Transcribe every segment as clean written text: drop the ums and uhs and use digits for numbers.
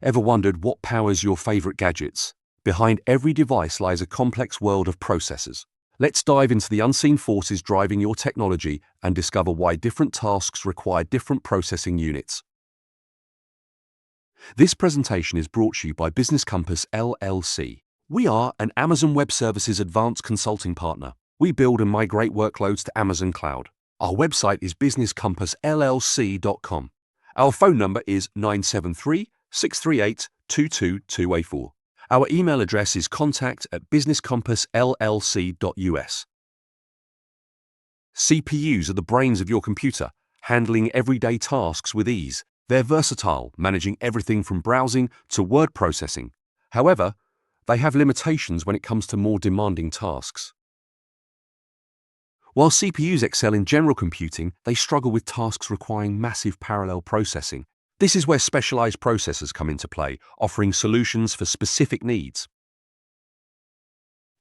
Ever wondered what powers your favorite gadgets? Behind every device lies a complex world of processors. Let's dive into the unseen forces driving your technology and discover why different tasks require different processing units. This presentation is brought to you by Business Compass LLC. We are an Amazon Web Services advanced consulting partner. We build and migrate workloads to Amazon Cloud. Our website is businesscompassllc.com. Our phone number is 973-638-22284. Our email address is contact@businesscompassllc.us. CPUs are the brains of your computer, handling everyday tasks with ease. They're versatile, managing everything from browsing to word processing. However, they have limitations when it comes to more demanding tasks. While CPUs excel in general computing, they struggle with tasks requiring massive parallel processing. This is where specialized processors come into play, offering solutions for specific needs.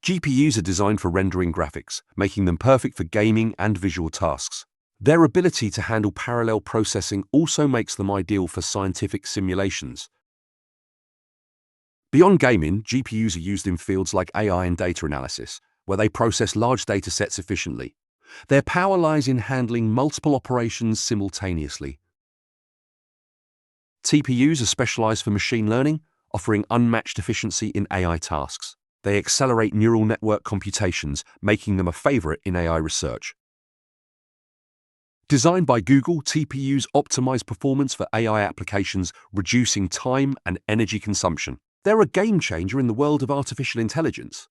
GPUs are designed for rendering graphics, making them perfect for gaming and visual tasks. Their ability to handle parallel processing also makes them ideal for scientific simulations. Beyond gaming, GPUs are used in fields like AI and data analysis, where they process large data sets efficiently. Their power lies in handling multiple operations simultaneously. TPUs are specialized for machine learning, offering unmatched efficiency in AI tasks. They accelerate neural network computations, making them a favorite in AI research. Designed by Google, TPUs optimize performance for AI applications, reducing time and energy consumption. They're a game changer in the world of artificial intelligence.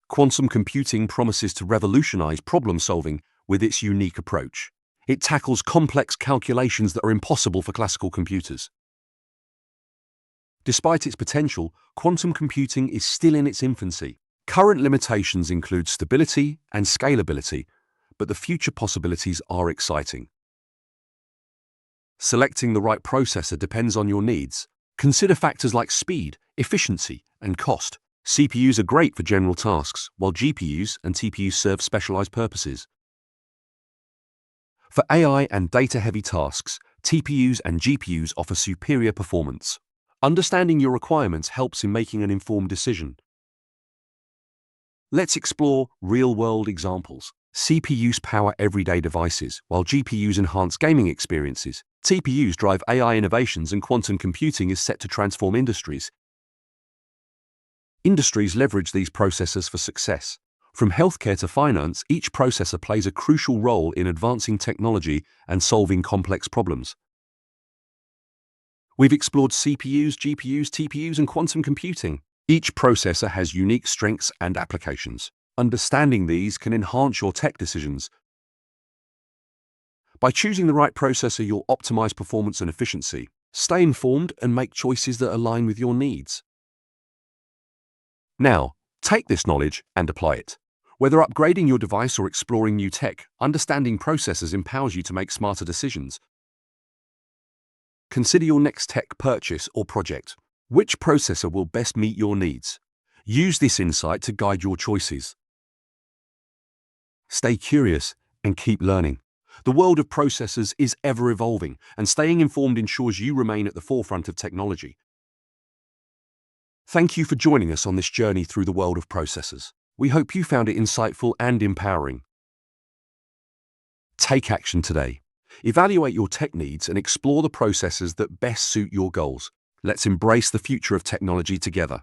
Quantum computing promises to revolutionize problem-solving with its unique approach. It tackles complex calculations that are impossible for classical computers. Despite its potential, quantum computing is still in its infancy. Current limitations include stability and scalability, but the future possibilities are exciting. Selecting the right processor depends on your needs. Consider factors like speed, efficiency, and cost. CPUs are great for general tasks, while GPUs and TPUs serve specialized purposes. For AI and data-heavy tasks, TPUs and GPUs offer superior performance. Understanding your requirements helps in making an informed decision. Let's explore real-world examples. CPUs power everyday devices, while GPUs enhance gaming experiences. TPUs drive AI innovations, and quantum computing is set to transform industries. Industries leverage these processors for success. From healthcare to finance, each processor plays a crucial role in advancing technology and solving complex problems. We've explored CPUs, GPUs, TPUs, and quantum computing. Each processor has unique strengths and applications. Understanding these can enhance your tech decisions. By choosing the right processor, you'll optimize performance and efficiency. Stay informed and make choices that align with your needs. Now, take this knowledge and apply it. Whether upgrading your device or exploring new tech, understanding processors empowers you to make smarter decisions. Consider your next tech purchase or project. Which processor will best meet your needs? Use this insight to guide your choices. Stay curious and keep learning. The world of processors is ever evolving, and staying informed ensures you remain at the forefront of technology. Thank you for joining us on this journey through the world of processors. We hope you found it insightful and empowering. Take action today. Evaluate your tech needs and explore the processors that best suit your goals. Let's embrace the future of technology together.